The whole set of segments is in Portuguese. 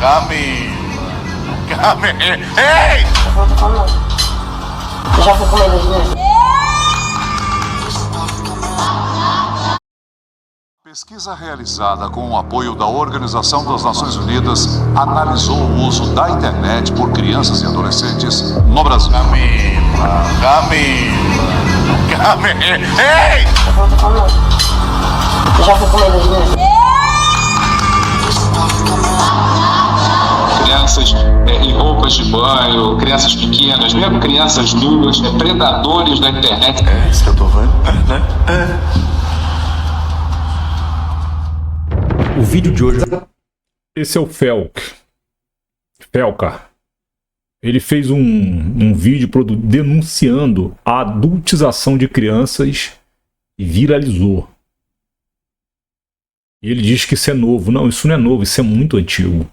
Camila! Ei! Eu já fui com medo de mim. Pesquisa realizada com o apoio da Organização das Nações Unidas analisou o uso da internet por crianças e adolescentes no Brasil. Camila! Ei! Eu já fui com medo de mim. Crianças em roupas de banho, crianças pequenas, mesmo crianças nuas, predadores da internet. É isso que eu tô vendo, né? O vídeo de hoje... Esse é o Felca. Ele fez um vídeo denunciando a adultização de crianças e viralizou. E ele diz que isso é novo. Não, isso não é novo, isso é muito antigo.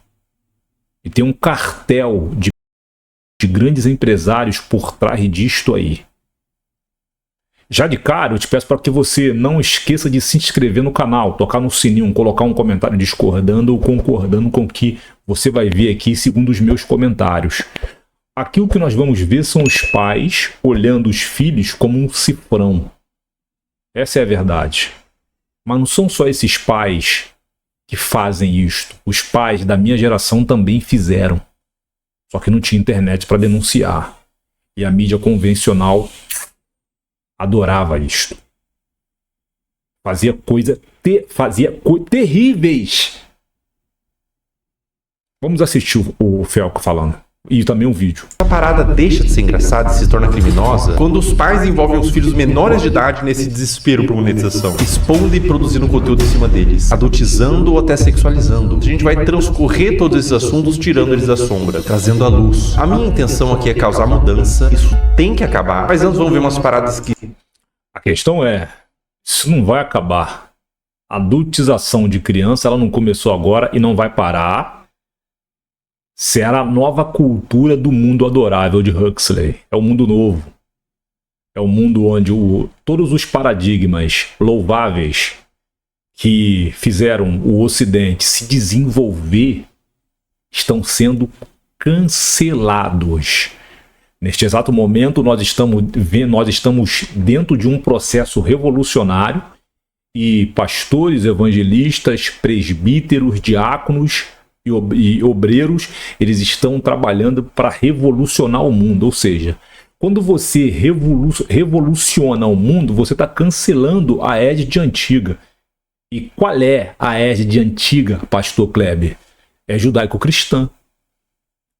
E tem um cartel de grandes empresários por trás disto aí. Já de cara, eu te peço para que você não esqueça de se inscrever no canal, tocar no sininho, colocar um comentário discordando ou concordando com o que você vai ver aqui segundo os meus comentários. Aqui o que nós vamos ver são os pais olhando os filhos como um cifrão. Essa é a verdade. Mas não são só esses pais que fazem isto. Os pais da minha geração também fizeram. Só que não tinha internet para denunciar. E a mídia convencional adorava isto. Fazia coisas terríveis. Vamos assistir o Felco falando. E também um vídeo. A parada deixa de ser engraçada e se torna criminosa quando os pais envolvem os filhos menores de idade nesse desespero por monetização, expondo e produzindo conteúdo em cima deles, adultizando ou até sexualizando. A gente vai transcorrer todos esses assuntos tirando eles da sombra, trazendo à luz. A minha intenção aqui é causar mudança, isso tem que acabar, mas antes vamos ver umas paradas que... A questão é, isso não vai acabar. A adultização de criança, ela não começou agora e não vai parar. Será a nova cultura do mundo adorável de Huxley. É o mundo novo. É o mundo onde todos os paradigmas louváveis que fizeram o Ocidente se desenvolver estão sendo cancelados. Neste exato momento, nós estamos dentro de um processo revolucionário e pastores, evangelistas, presbíteros, diáconos e obreiros, eles estão trabalhando para revolucionar o mundo. Ou seja, quando você revoluciona o mundo, você está cancelando a égide antiga. E qual é a égide antiga, pastor Kleber? É judaico-cristã.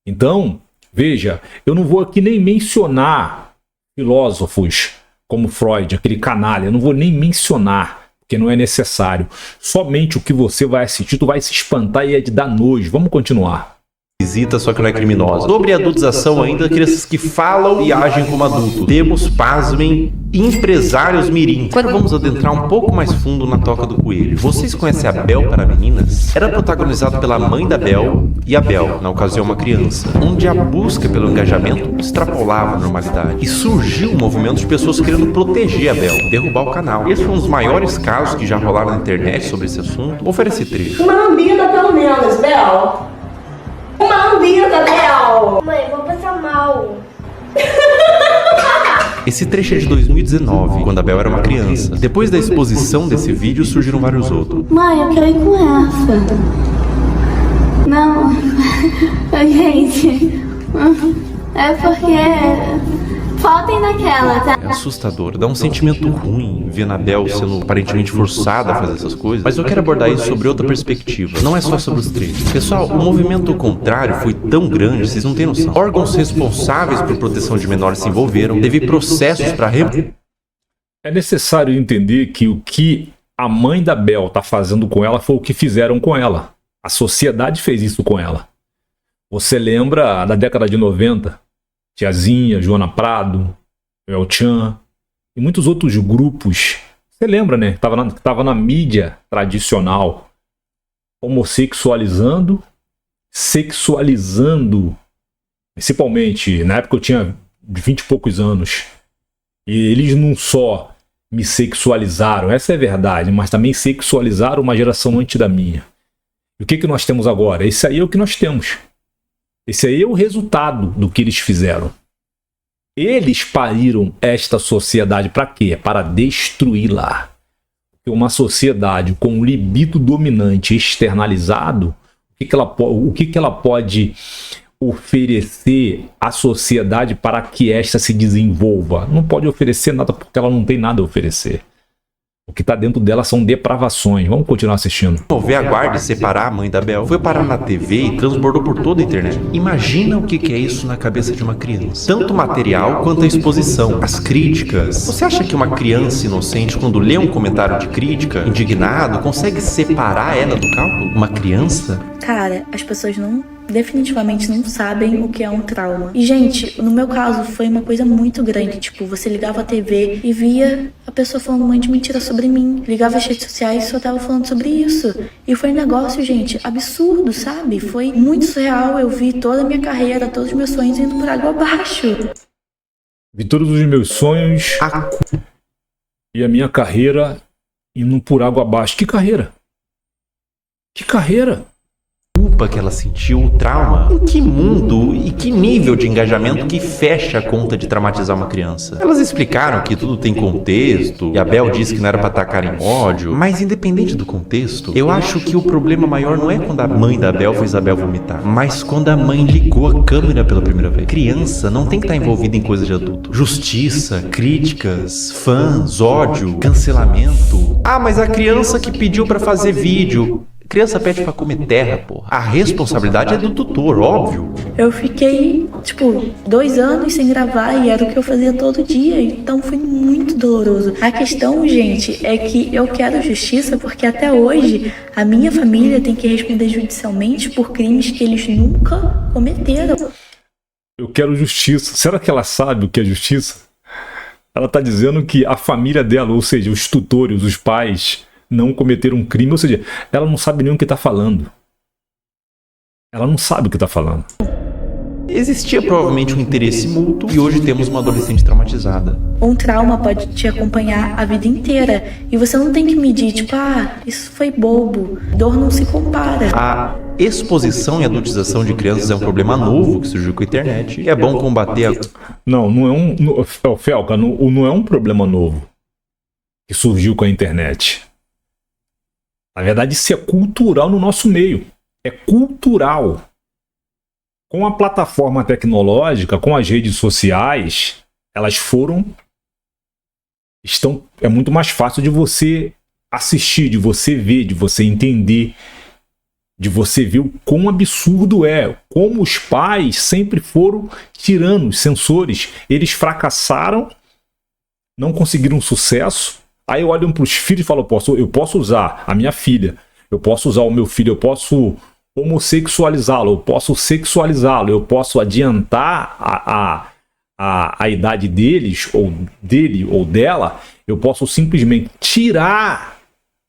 Então, veja, eu não vou aqui nem mencionar filósofos como Freud, aquele canalha, eu não vou nem mencionar, porque não é necessário. Somente o que você vai assistir, tu vai se espantar e é de dar nojo. Vamos continuar. Visita, só que não é criminosa. Sobre a adultização ainda, crianças que falam e agem como adultos. Temos, pasmem, empresários mirim. Agora vamos adentrar um pouco mais fundo na toca do coelho. Vocês conhecem a Bel para Meninas? Era protagonizado pela mãe da Bel e a Bel, na ocasião uma criança, onde a busca pelo engajamento extrapolava a normalidade. E surgiu um movimento de pessoas querendo proteger a Bel, derrubar o canal. Esse foi um dos maiores casos que já rolaram na internet sobre esse assunto. Oferece trecho. Uma lambida pelo menos, Bel. Uma lambida, Bel. Mãe, vou passar mal. Esse trecho é de 2019, quando a Bel era uma criança. Depois da exposição desse vídeo, surgiram vários outros. Mãe, eu quero ir com essa. Não, gente, é porque faltem naquela, tá? É assustador, dá um sentimento ruim ver a Bel sendo aparentemente forçada a fazer essas coisas. Mas eu quero abordar isso sobre outra perspectiva. Não é só sobre os trechos. Pessoal, o movimento contrário foi tão grande, vocês não têm noção. Órgãos responsáveis por proteção de menores se envolveram, teve processos para... É necessário entender que o que a mãe da Bel está fazendo com ela foi o que fizeram com ela. A sociedade fez isso com ela. Você lembra da década de 90? Tiazinha, Joana Prado, El Chan e muitos outros grupos. Você lembra, né? Que tava na mídia tradicional, homossexualizando, sexualizando. Principalmente, na época eu tinha 20 e poucos anos. E eles não só me sexualizaram, essa é a verdade, mas também sexualizaram uma geração antes da minha. E o que nós temos agora? Esse aí é o que nós temos. Esse aí é o resultado do que eles fizeram. Eles pariram esta sociedade para quê? Para destruí-la. Porque uma sociedade com um libido dominante externalizado, o que ela pode oferecer à sociedade para que esta se desenvolva? Não pode oferecer nada porque ela não tem nada a oferecer. O que está dentro dela são depravações. Vamos continuar assistindo. Mover a guarda e separar a mãe da Bel foi parar na TV e transbordou por toda a internet. Imagina o que é isso na cabeça de uma criança. Tanto o material quanto a exposição, as críticas. Você acha que uma criança inocente, quando lê um comentário de crítica, indignado, consegue separar ela do cálculo? Uma criança? Cara, as pessoas definitivamente não sabem o que é um trauma. E, gente, no meu caso, foi uma coisa muito grande. Tipo, você ligava a TV e via a pessoa falando um monte de mentira sobre mim. Ligava as redes sociais e só tava falando sobre isso. E foi um negócio, gente, absurdo, sabe? Foi muito surreal. Eu vi toda a minha carreira, todos os meus sonhos indo por água abaixo. Vi todos os meus sonhos e a minha carreira indo por água abaixo. Que carreira? Que carreira? Culpa que ela sentiu, o trauma. Em que mundo e que nível de engajamento que fecha a conta de traumatizar uma criança? Elas explicaram que tudo tem contexto, e a Bel disse que não era pra atacar em ódio, mas independente do contexto, eu acho que o problema maior não é quando a mãe da Bel fez a Bel vomitar, mas quando a mãe ligou a câmera pela primeira vez. Criança não tem que estar envolvida em coisa de adulto. Justiça, críticas, fãs, ódio, cancelamento. Ah, mas a criança que pediu pra fazer vídeo... Criança pede pra comer terra, porra. A responsabilidade é do tutor, óbvio. Eu fiquei, 2 anos sem gravar e era o que eu fazia todo dia. Então foi muito doloroso. A questão, gente, é que eu quero justiça porque até hoje a minha família tem que responder judicialmente por crimes que eles nunca cometeram. Eu quero justiça. Será que ela sabe o que é justiça? Ela tá dizendo que a família dela, ou seja, os tutores, os pais... não cometeram um crime, ou seja, ela não sabe nem o que está falando. Ela não sabe o que está falando. Existia provavelmente um interesse mútuo e hoje temos uma adolescente traumatizada. Um trauma pode te acompanhar a vida inteira e você não tem que medir, isso foi bobo. Dor não se compara. A exposição e adultização de crianças é um problema novo que surgiu com a internet e é bom combater Não é Felca, não é um problema novo que surgiu com a internet. Na verdade, isso é cultural no nosso meio. É cultural. Com a plataforma tecnológica, com as redes sociais, é muito mais fácil de você assistir, de você ver, de você entender, de você ver o quão absurdo é. Como os pais sempre foram tiranos, censores. Eles fracassaram, não conseguiram sucesso. Aí olham para os filhos e falam, eu posso usar a minha filha, eu posso usar o meu filho, eu posso homossexualizá-lo, eu posso sexualizá-lo, eu posso adiantar a idade deles, ou dele ou dela, eu posso simplesmente tirar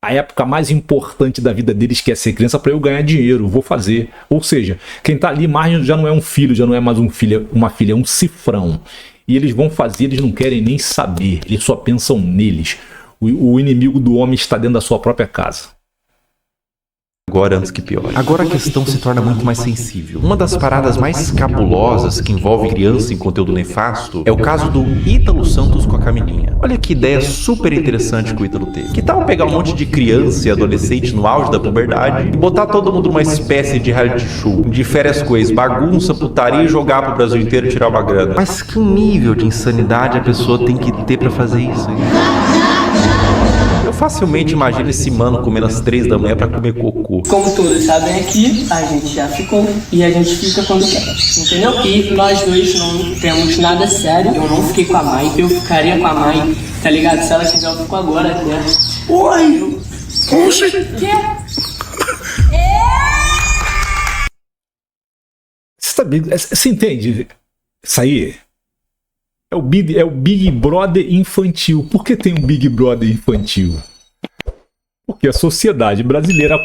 a época mais importante da vida deles, que é ser criança, para eu ganhar dinheiro, vou fazer. Ou seja, quem está ali mais já não é um filho, já não é mais uma filha, é um cifrão. E eles vão fazer, eles não querem nem saber, eles só pensam neles. O inimigo do homem está dentro da sua própria casa. Agora antes que piore. Agora a questão se torna muito mais sensível. Uma das paradas mais cabulosas que envolve criança em conteúdo nefasto é o caso do Ítalo Santos com a Camilinha. Olha que ideia super interessante que o Ítalo teve. Que tal pegar um monte de criança e adolescente no auge da puberdade e botar todo mundo numa espécie de reality show, de férias com ex, bagunça, putaria e jogar pro Brasil inteiro e tirar uma grana? Mas que nível de insanidade a pessoa tem que ter pra fazer isso? Eu facilmente imagino esse mano comendo às 3 da manhã pra comer cocô. Como todos sabem aqui, a gente já ficou e a gente fica quando quer, entendeu? E nós dois não temos nada sério. Eu não fiquei com a Mai, eu ficaria com a Mai, tá ligado? Se ela quiser, eu fico agora, né? Oi! Poxa! Você entende? Isso aí é o Big Brother infantil. Por que tem um Big Brother infantil? Porque a sociedade brasileira,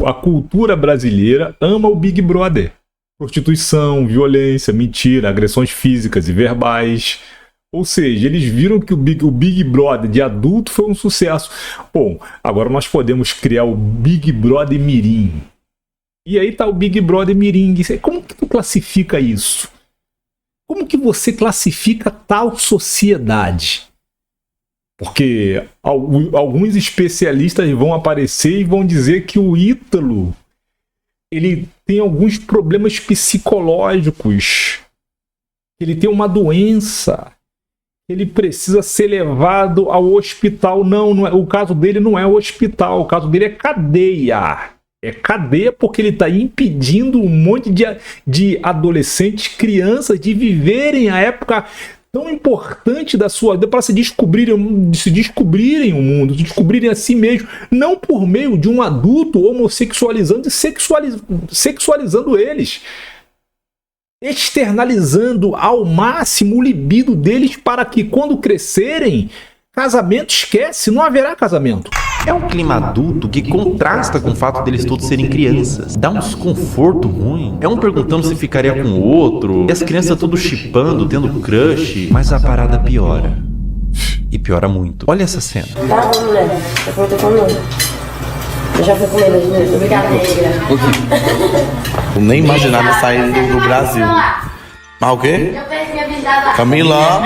a cultura brasileira ama o Big Brother. Prostituição, violência, mentira, agressões físicas e verbais. Ou seja, eles viram que o Big Brother de adulto foi um sucesso. Bom, agora nós podemos criar o Big Brother Mirim. E aí tá o Big Brother Mirim. Como que tu classifica isso? Como que você classifica tal sociedade? Porque alguns especialistas vão aparecer e vão dizer que o Ítalo, ele tem alguns problemas psicológicos, ele tem uma doença, ele precisa ser levado ao hospital. Não é, o caso dele não é o hospital, o caso dele é cadeia. É cadeia porque ele está impedindo um monte de adolescentes, crianças, de viverem a época tão importante da sua vida para se descobrirem o mundo, descobrirem a si mesmo, não por meio de um adulto homossexualizando e sexualizando eles, externalizando ao máximo o libido deles para que quando crescerem, casamento esquece, não haverá casamento. É um clima adulto que contrasta com o fato deles todos serem crianças. Dá um desconforto ruim. É um perguntando se ficaria com o outro, e as crianças tudo chipando, tendo crush. Mas a parada piora. E piora muito. Olha essa cena. Tá bom, mulher. Eu vou ter comigo. Eu já fui com ele mesmo. Brincadeira. Eu nem imaginava sair do Brasil. Ah, o quê? Camila.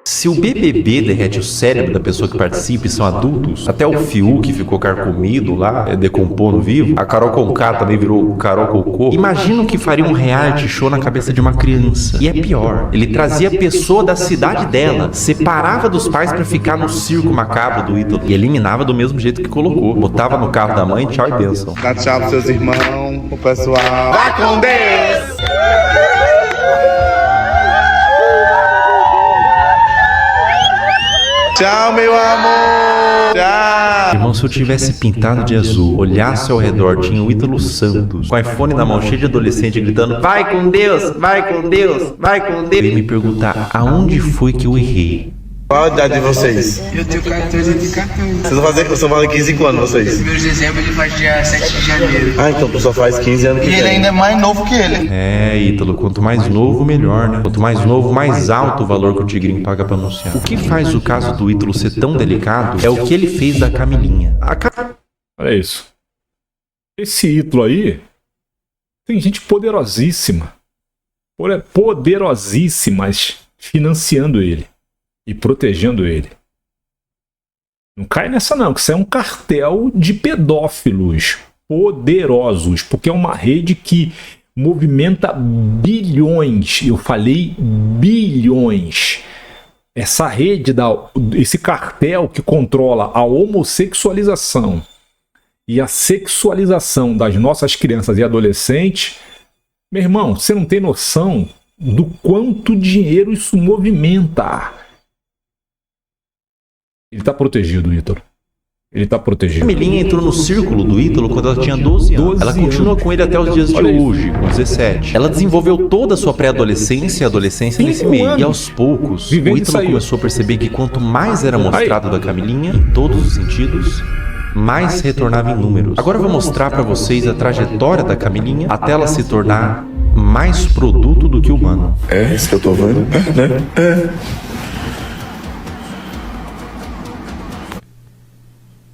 Se o BBB derrete o cérebro da pessoa que participa e são adultos, até o Fiuk ficou carcomido lá, decompondo vivo, a Carol Conká também virou Carol Cocô. Imagina o que faria um reality show na cabeça de uma criança. E é pior, ele trazia a pessoa da cidade dela, separava dos pais pra ficar no circo macabro do Ítalo e eliminava do mesmo jeito que colocou. Botava no carro da mãe, tchau e bênção. Dá tchau pros seus irmãos, pro pessoal. Vai com Deus! Tchau, meu amor! Tchau! Irmão, se eu tivesse pintado de azul, olhasse ao redor, tinha o Ítalo Santos, com o iPhone na mão, cheio de adolescente, gritando: vai com Deus, vai com Deus, vai com Deus. Eu ia me perguntar, aonde foi que eu errei? Qual a idade de vocês? Eu tenho 14 e 14. Vocês vão fazer 15 quando vocês? Meu dezembro ele faz dia 7 de janeiro. Ah, então tu só faz 15 anos que E vem. ele ainda é mais novo que ele. É, Ítalo, quanto mais novo, melhor, né? Quanto mais novo, mais alto o valor que o Tigrinho paga pra anunciar. O que faz o caso do Ítalo ser tão delicado é o que ele fez da Camilinha. Olha isso. Esse Ítalo aí tem gente poderosíssima. Poderosíssimas financiando ele e protegendo ele. Não cai nessa não, que isso é um cartel de pedófilos poderosos, porque é uma rede que movimenta bilhões. Eu falei bilhões. Essa rede, esse cartel que controla a homossexualização e a sexualização das nossas crianças e adolescentes, meu irmão, você não tem noção do quanto dinheiro isso movimenta. Ele tá protegido, Ítalo. Ele tá protegido. A Camilinha entrou no círculo do Ítalo quando ela tinha 12 anos. Ela continua com ele até os dias de hoje, com 17. Ela desenvolveu toda a sua pré-adolescência e adolescência nesse meio. E aos poucos, o Ítalo começou a perceber que quanto mais era mostrado da Camilinha, em todos os sentidos, mais retornava em números. Agora eu vou mostrar pra vocês a trajetória da Camilinha até ela se tornar mais produto do que humano. É isso que eu tô vendo?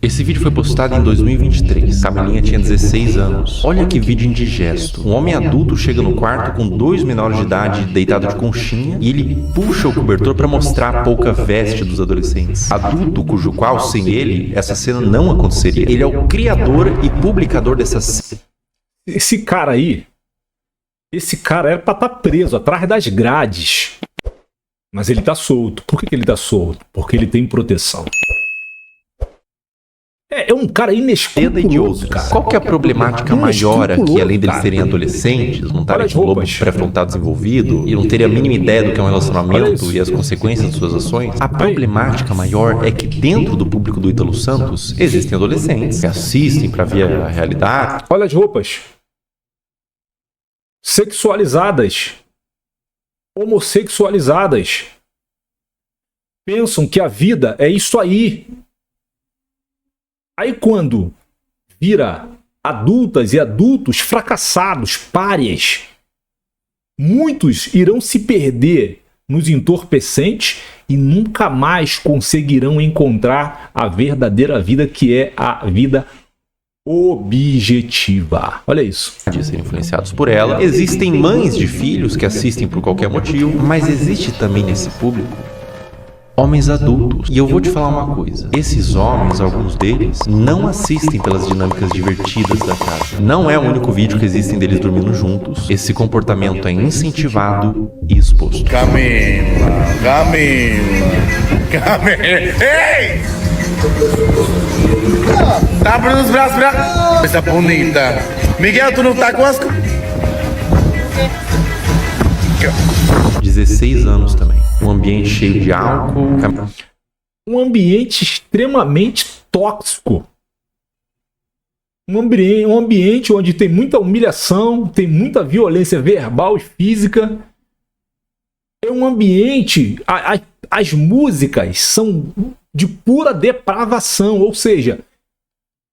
Esse vídeo foi postado em 2023. Camilinha tinha 16 anos. Olha que vídeo indigesto. Um homem adulto chega no quarto com 2 menores de idade deitado de conchinha e ele puxa o cobertor para mostrar a pouca veste dos adolescentes. Adulto cujo qual, sem ele, essa cena não aconteceria. Ele é o criador e publicador dessas... Esse cara era pra estar preso atrás das grades. Mas ele tá solto. Por que ele tá solto? Porque ele tem proteção. É um cara inescrupuloso, cara. Qual que é a problemática maior aqui, além deles serem adolescentes, não estarem com o lobo pré-frontal desenvolvido e não terem a mínima ideia do que é um relacionamento e as consequências de suas ações? A problemática maior é que dentro do público do Ítalo Santos existem adolescentes que assistem pra ver a realidade. Olha as roupas. Sexualizadas. Homossexualizadas. Pensam que a vida é isso aí. Aí quando vira adultas e adultos fracassados, párias, muitos irão se perder nos entorpecentes e nunca mais conseguirão encontrar a verdadeira vida, que é a vida objetiva. Olha isso. De serem influenciados por ela. Existem mães de filhos que assistem por qualquer motivo, mas existe também nesse público homens adultos. E eu vou te falar uma coisa. Esses homens, alguns deles, não assistem pelas dinâmicas divertidas da casa. Não é o único vídeo que existem deles dormindo juntos. Esse comportamento é incentivado e exposto. Camila. Ei! Tá abrindo os braços pra... Coisa bonita. Miguel, tu não tá com as... 16 anos também. Um ambiente cheio de álcool. Um ambiente extremamente tóxico. Um ambiente onde tem muita humilhação, tem muita violência verbal e física. É um ambiente... As músicas são de pura depravação, ou seja,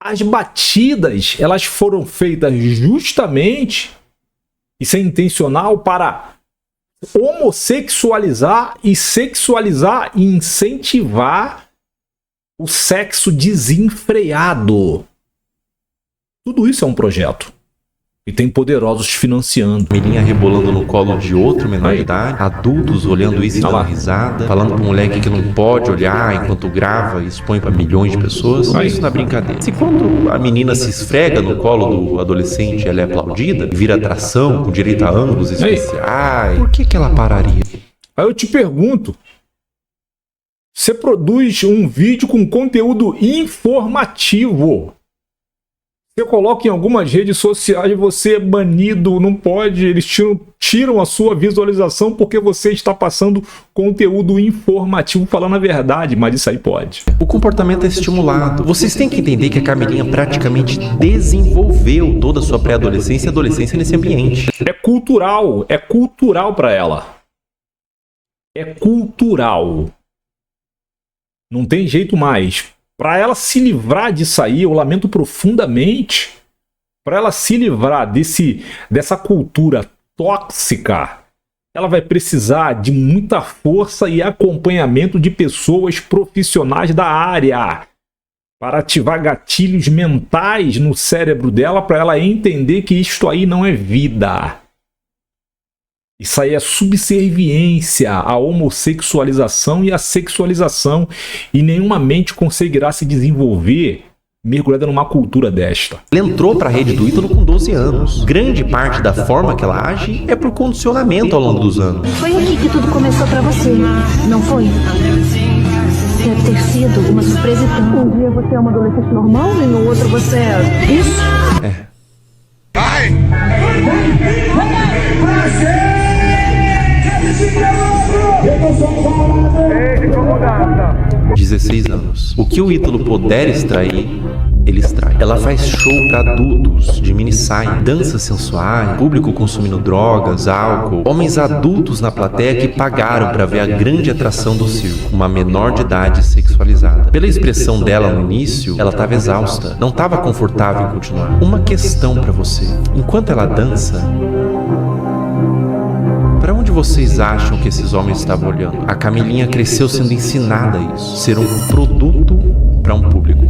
as batidas elas foram feitas justamente, isso é intencional, para homossexualizar e sexualizar e incentivar o sexo desenfreado. Tudo isso é um projeto. E tem poderosos financiando. Camilinha rebolando no colo de outro menor de idade. Adultos olhando isso e dando risada. Falando pro moleque que não pode olhar enquanto grava e expõe pra milhões de pessoas. Isso na brincadeira. Se quando a menina se esfrega no colo do adolescente, ela é aplaudida, vira atração, com direito a ângulos especiais, por que ela pararia? Aí eu te pergunto. Você produz um vídeo com conteúdo informativo. Você coloca em algumas redes sociais, você é banido, não pode, eles tiram a sua visualização porque você está passando conteúdo informativo falando a verdade, mas isso aí pode. O comportamento é estimulado. Vocês têm que entender que a Camilinha praticamente desenvolveu toda a sua pré-adolescência e adolescência nesse ambiente. É cultural para ela. É cultural. Não tem jeito mais. Para ela se livrar disso aí, eu lamento profundamente, para ela se livrar dessa cultura tóxica, ela vai precisar de muita força e acompanhamento de pessoas profissionais da área para ativar gatilhos mentais no cérebro dela, para ela entender que isto aí não é vida. Isso aí é subserviência à homossexualização e à sexualização, e nenhuma mente conseguirá se desenvolver mergulhada numa cultura desta. Ela entrou para a rede do Ítalo com 12 anos. Grande parte da forma que ela age é por condicionamento ao longo dos anos. Foi aqui que tudo começou para você, não foi? Deve ter sido uma surpresa tão... Um dia você é uma adolescente normal e no outro você é... Isso? É. Vai! 16 anos. O que o Ítalo puder extrair, ele extrai. Ela faz show para adultos, de mini saia, danças sensuais, público consumindo drogas, álcool, homens adultos na plateia que pagaram para ver a grande atração do circo, uma menor de idade sexualizada. Pela expressão dela no início, ela estava exausta, não estava confortável em continuar. Uma questão para você: enquanto ela dança, para onde vocês acham que esses homens estavam olhando? A Camilinha cresceu sendo ensinada a isso, ser um produto para um público.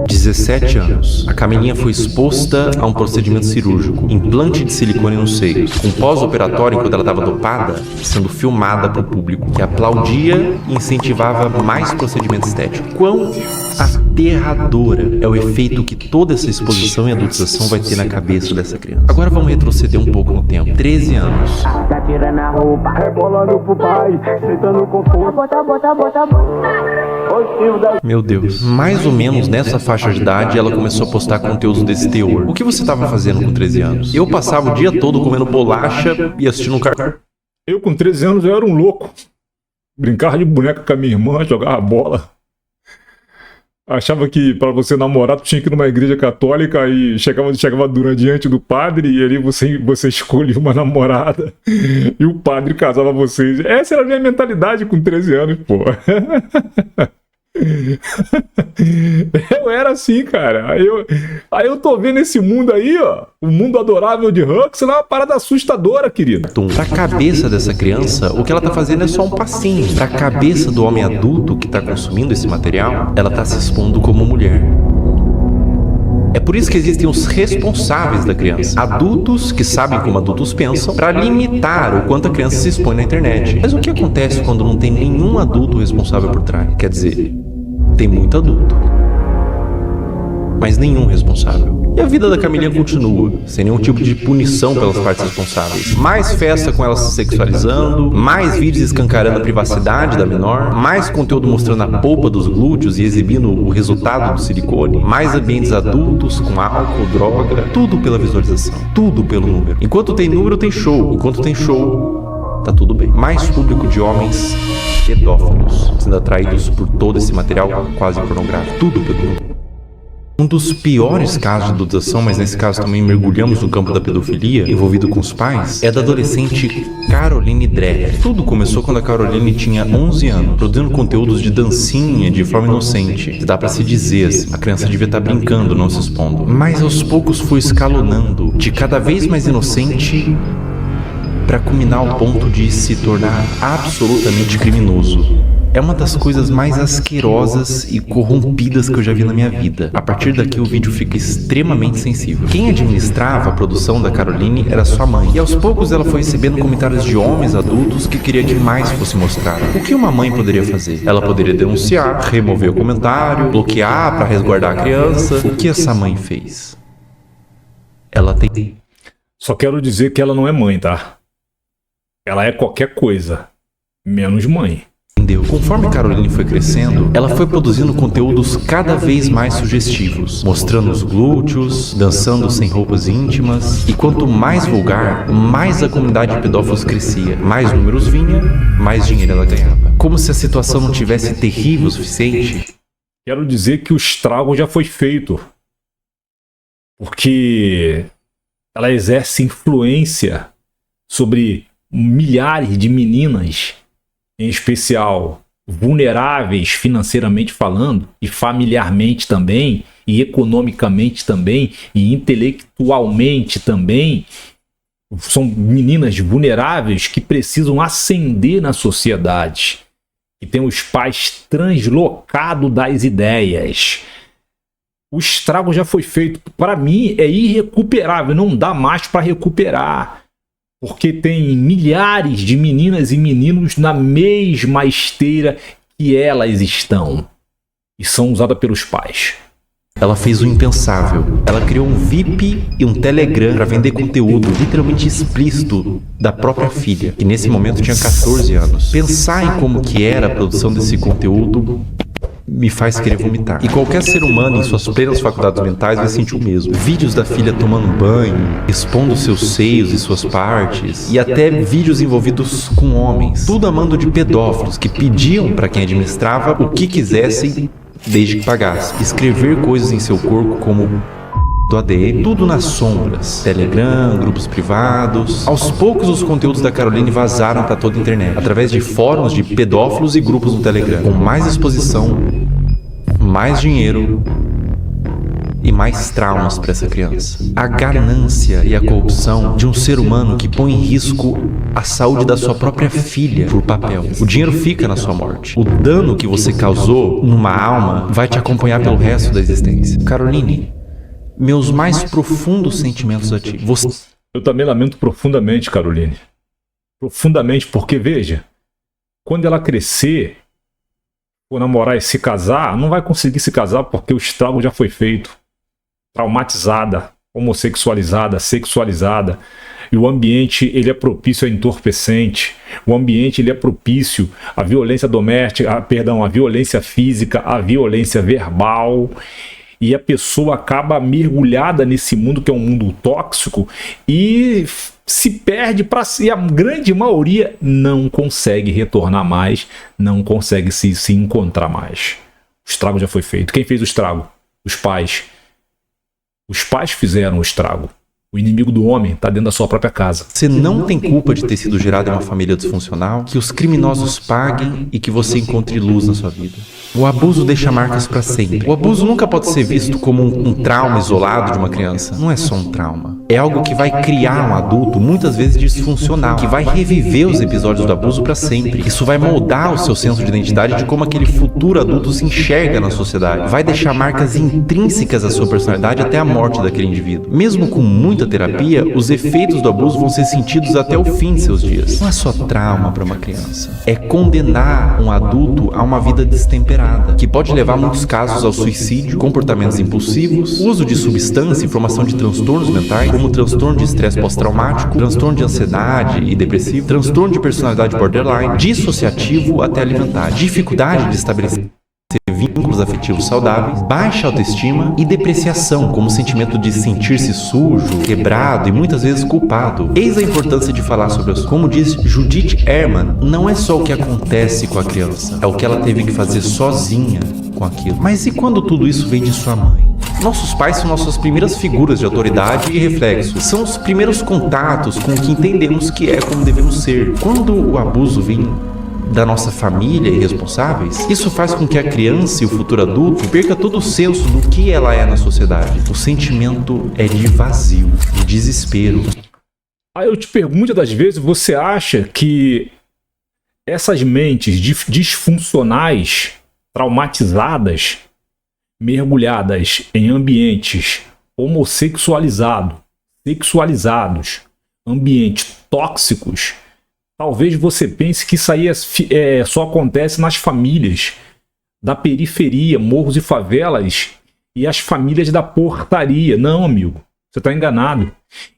17 anos. A Camilinha foi exposta a um procedimento cirúrgico, implante de silicone nos seios, com pós-operatório enquanto ela estava dopada, sendo filmada para o público, que aplaudia e incentivava mais procedimento estético. Quão aterradora é o efeito que toda essa exposição e adultização vai ter na cabeça dessa criança. Agora vamos retroceder um pouco no tempo. 13 anos. Tá tirando a roupa, rebolando pro pai, sentando com força. Bota. Meu Deus. Mais ou menos nessa faixa de idade, ela começou a postar conteúdos desse teor. O que você estava fazendo com 13 anos? Eu passava o dia todo comendo bolacha e assistindo um cartão. Eu com 13 anos eu era um louco. Brincava de boneca com a minha irmã, jogava bola. Achava que para você namorar tu tinha que ir numa igreja católica e chegava diante do padre e ali você escolhia uma namorada e o padre casava vocês. Essa era a minha mentalidade com 13 anos, pô. Eu era assim, cara. Aí eu tô vendo esse mundo aí, ó. O mundo adorável de Huxley é uma parada assustadora, querido. Pra cabeça dessa criança, o que ela tá fazendo é só um passinho. Pra cabeça do homem adulto que tá consumindo esse material, ela tá se expondo como mulher. É por isso que existem os responsáveis da criança. Adultos que sabem como adultos pensam para limitar o quanto a criança se expõe na internet. Mas o que acontece quando não tem nenhum adulto responsável por trás? Quer dizer, tem muito adulto, mas nenhum responsável. E a vida da Camilinha continua, sem nenhum tipo de punição pelas partes responsáveis. Mais festa com ela se sexualizando, mais vídeos escancarando a privacidade da menor, mais conteúdo mostrando a polpa dos glúteos e exibindo o resultado do silicone, mais ambientes adultos com álcool, droga, tudo pela visualização, tudo pelo número. Enquanto tem número, tem show. Enquanto tem show, tá tudo bem. Mais público de homens pedófilos sendo atraídos por todo esse material quase pornográfico, tudo pelo número. Um dos piores casos de adulteração, mas nesse caso também mergulhamos no campo da pedofilia, envolvido com os pais, é da adolescente Caroline Dreher. Tudo começou quando a Caroline tinha 11 anos, produzindo conteúdos de dancinha de forma inocente. Dá pra se dizer assim, a criança devia estar brincando, não se expondo. Mas aos poucos foi escalonando, de cada vez mais inocente, pra culminar ao ponto de se tornar absolutamente criminoso. É uma das coisas mais asquerosas e corrompidas que eu já vi na minha vida. A partir daqui o vídeo fica extremamente sensível. Quem administrava a produção da Caroline era sua mãe. E aos poucos ela foi recebendo comentários de homens adultos que queria que mais fosse mostrado. O que uma mãe poderia fazer? Ela poderia denunciar, remover o comentário, bloquear para resguardar a criança. O que essa mãe fez? Ela tem... Só quero dizer que ela não é mãe, tá? Ela é qualquer coisa, menos mãe. Conforme Caroline foi crescendo, ela foi produzindo conteúdos cada vez mais sugestivos, mostrando os glúteos, dançando sem roupas íntimas, e quanto mais vulgar, mais a comunidade de pedófilos crescia, mais números vinha, mais dinheiro ela ganhava. Como se a situação não tivesse terrível o suficiente. Quero dizer que o estrago já foi feito, porque ela exerce influência sobre milhares de meninas, em especial vulneráveis financeiramente falando, e familiarmente também, e economicamente também, e intelectualmente também. São meninas vulneráveis que precisam ascender na sociedade, que têm os pais translocados das ideias. O estrago já foi feito. Para mim é irrecuperável, não dá mais para recuperar. Porque tem milhares de meninas e meninos na mesma esteira que elas estão. E são usadas pelos pais. Ela fez o impensável. Ela criou um VIP e um Telegram para vender conteúdo literalmente explícito da própria filha, que nesse momento tinha 14 anos. Pensar em como que era a produção desse conteúdo me faz querer vomitar. E qualquer ser humano em suas plenas faculdades mentais vai sentir o mesmo. Vídeos da filha tomando banho, expondo seus seios e suas partes, e até vídeos envolvidos com homens. Tudo a mando de pedófilos que pediam para quem administrava o que quisessem desde que pagasse. Escrever coisas em seu corpo como do ADM, tudo nas sombras. Telegram, grupos privados. Aos poucos os conteúdos da Caroline vazaram para toda a internet, através de fóruns de pedófilos e grupos no Telegram, com mais exposição, mais dinheiro e mais traumas para essa criança. A ganância e a corrupção de um ser humano que põe em risco a saúde da sua própria filha por papel. O dinheiro fica na sua morte. O dano que você causou numa alma vai te acompanhar pelo resto da existência. Caroline, meus mais profundos sentimentos a ti. Eu também lamento profundamente, Caroline. Profundamente, porque, veja, quando ela crescer, for namorar e se casar, não vai conseguir se casar porque o estrago já foi feito. Traumatizada, homossexualizada, sexualizada. E o ambiente, ele é propício a entorpecente. O ambiente, ele é propício à violência doméstica, à violência física, à violência verbal. E a pessoa acaba mergulhada nesse mundo que é um mundo tóxico e se perde para si. A grande maioria não consegue retornar mais, não consegue se encontrar mais. O estrago já foi feito. Quem fez o estrago? Os pais. Os pais fizeram o estrago. O inimigo do homem está dentro da sua própria casa. Você não tem culpa de ter sido gerado em uma família disfuncional, que os criminosos paguem e que você encontre luz na sua vida. O abuso deixa marcas para sempre. O abuso nunca pode ser visto como um trauma isolado de uma criança. Não é só um trauma. É algo que vai criar um adulto, muitas vezes disfuncional, que vai reviver os episódios do abuso para sempre. Isso vai moldar o seu senso de identidade de como aquele futuro adulto se enxerga na sociedade. Vai deixar marcas intrínsecas à sua personalidade até a morte daquele indivíduo. Mesmo com muita terapia, os efeitos do abuso vão ser sentidos até o fim de seus dias. Não é só trauma para uma criança. É condenar um adulto a uma vida destemperada, que pode levar muitos casos ao suicídio, comportamentos impulsivos, uso de substância e formação de transtornos mentais, como transtorno de estresse pós-traumático, transtorno de ansiedade e depressivo, transtorno de personalidade borderline, dissociativo até alimentar, dificuldade de estabelecer vínculos afetivos saudáveis, baixa autoestima e depreciação, como o sentimento de sentir-se sujo, quebrado e muitas vezes culpado. Eis a importância de falar sobre isso. Como diz Judith Herman, não é só o que acontece com a criança, é o que ela teve que fazer sozinha com aquilo. Mas e quando tudo isso vem de sua mãe? Nossos pais são nossas primeiras figuras de autoridade e reflexo. São os primeiros contatos com o que entendemos que é como devemos ser. Quando o abuso vem da nossa família e responsáveis, isso faz com que a criança e o futuro adulto perca todo o senso do que ela é na sociedade. O sentimento é de vazio, de desespero. Aí eu te pergunto, das vezes, você acha que essas mentes disfuncionais, traumatizadas, mergulhadas em ambientes homossexualizados, sexualizados, ambientes tóxicos, talvez você pense que isso aí só acontece nas famílias da periferia, morros e favelas e as famílias da portaria. Não, amigo, você está enganado.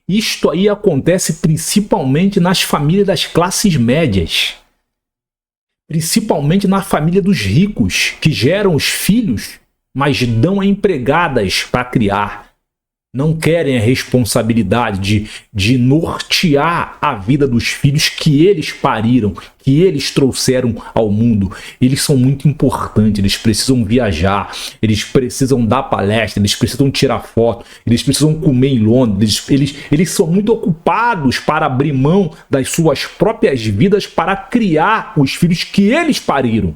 Isto aí acontece principalmente nas famílias das classes médias. Principalmente na família dos ricos, que geram os filhos, mas dão a empregadas para criar. Não querem a responsabilidade de nortear a vida dos filhos que eles pariram, que eles trouxeram ao mundo. Eles são muito importantes, eles precisam viajar, eles precisam dar palestra, eles precisam tirar foto, eles precisam comer em Londres, eles são muito ocupados para abrir mão das suas próprias vidas para criar os filhos que eles pariram.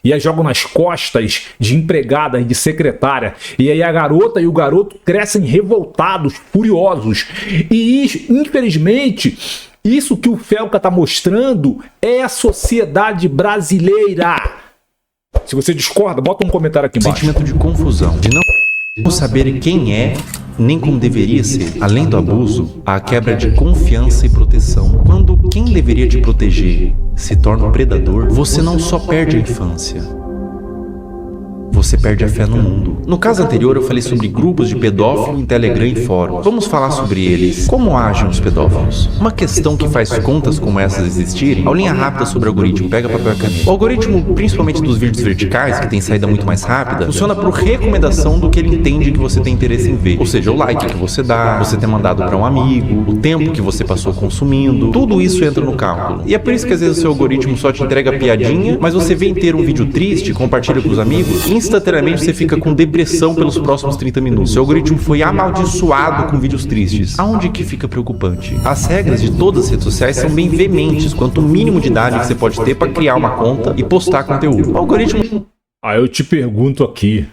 E aí jogam nas costas de empregada e de secretária. E aí a garota e o garoto crescem revoltados, furiosos. E infelizmente, isso que o Felca está mostrando é a sociedade brasileira. Se você discorda, bota um comentário aqui embaixo. Sentimento de confusão, de não saber quem é, nem como deveria ser. Além do abuso, há a quebra de confiança e proteção. Quando quem deveria te proteger se torna um predador, você não só perde a infância, você perde a fé no mundo. No caso anterior, eu falei sobre grupos de pedófilos em Telegram e fóruns. Vamos falar sobre eles. Como agem os pedófilos? Uma questão que faz contas como essas existirem, aulinha rápida sobre o algoritmo, pega papel e caneta. O algoritmo, principalmente dos vídeos verticais, que tem saída muito mais rápida, funciona por recomendação do que ele entende que você tem interesse em ver. Ou seja, o like que você dá, você ter mandado para um amigo, o tempo que você passou consumindo, tudo isso entra no cálculo. E é por isso que às vezes o seu algoritmo só te entrega piadinha, mas você vê inteiro um vídeo triste, compartilha com os amigos, instantaneamente você fica com depressão pelos próximos 30 minutos. Seu algoritmo foi amaldiçoado com vídeos tristes. Aonde que fica preocupante? As regras de todas as redes sociais são bem veementes quanto ao mínimo de idade que você pode ter para criar uma conta e postar conteúdo. O algoritmo... Aí eu te pergunto aqui,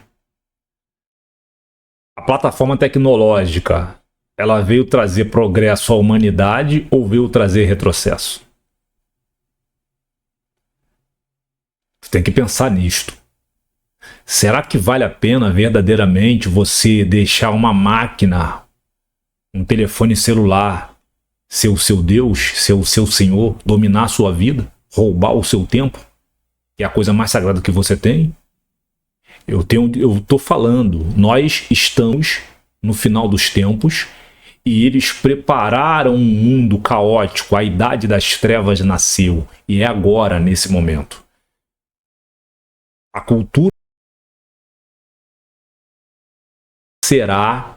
a plataforma tecnológica, ela veio trazer progresso à humanidade ou veio trazer retrocesso? Você tem que pensar nisto. Será que vale a pena verdadeiramente você deixar uma máquina, um telefone celular, ser o seu Deus, ser o seu Senhor, dominar a sua vida, roubar o seu tempo, que é a coisa mais sagrada que você tem? Eu tô falando, nós estamos no final dos tempos e eles prepararam um mundo caótico, a idade das trevas nasceu e é agora, nesse momento. A cultura será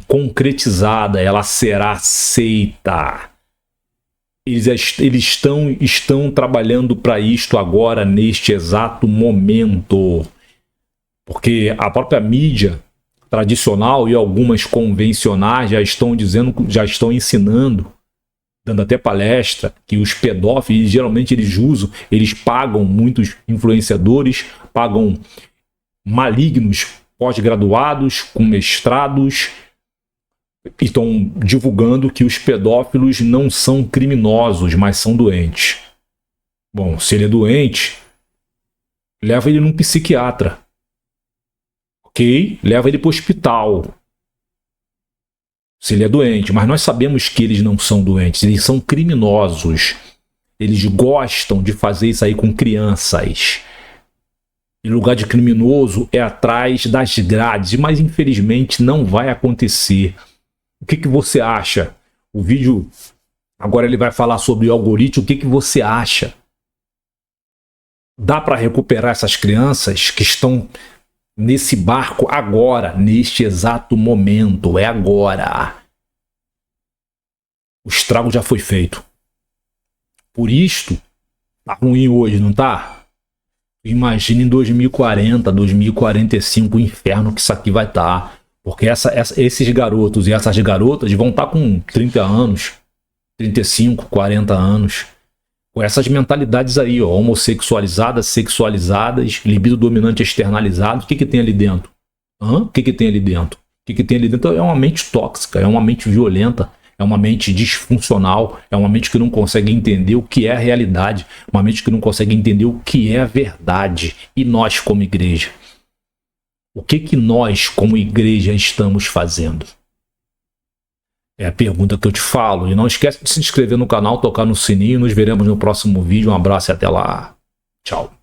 concretizada, ela será aceita. Eles estão trabalhando para isto agora, neste exato momento. Porque a própria mídia tradicional e algumas convencionais já estão dizendo, já estão ensinando, dando até palestra, que os pedófilos, geralmente eles pagam muitos influenciadores, pagam malignos pós-graduados, com mestrados, e estão divulgando que os pedófilos não são criminosos, mas são doentes. Bom, se ele é doente, leva ele num psiquiatra. Ok? Leva ele para o hospital. Se ele é doente, mas nós sabemos que eles não são doentes, eles são criminosos. Eles gostam de fazer isso aí com crianças. E lugar de criminoso é atrás das grades, mas infelizmente não vai acontecer. O que você acha? O vídeo, agora ele vai falar sobre o algoritmo, o que você acha? Dá para recuperar essas crianças que estão nesse barco agora, neste exato momento? É agora. O estrago já foi feito. Por isto, tá ruim hoje, não tá? Imagina em 2040, 2045, o inferno que isso aqui vai estar. Porque esses garotos e essas garotas vão estar com 30 anos, 35, 40 anos. Com essas mentalidades aí, ó, homossexualizadas, sexualizadas, libido dominante externalizado. O que tem ali dentro? O que tem ali dentro? O que tem ali dentro é uma mente tóxica, é uma mente violenta, é uma mente disfuncional, é uma mente que não consegue entender o que é a realidade, uma mente que não consegue entender o que é a verdade. E nós, como igreja? O que nós, como igreja, estamos fazendo? É a pergunta que eu te falo. E não esquece de se inscrever no canal, tocar no sininho. Nos veremos no próximo vídeo. Um abraço e até lá. Tchau.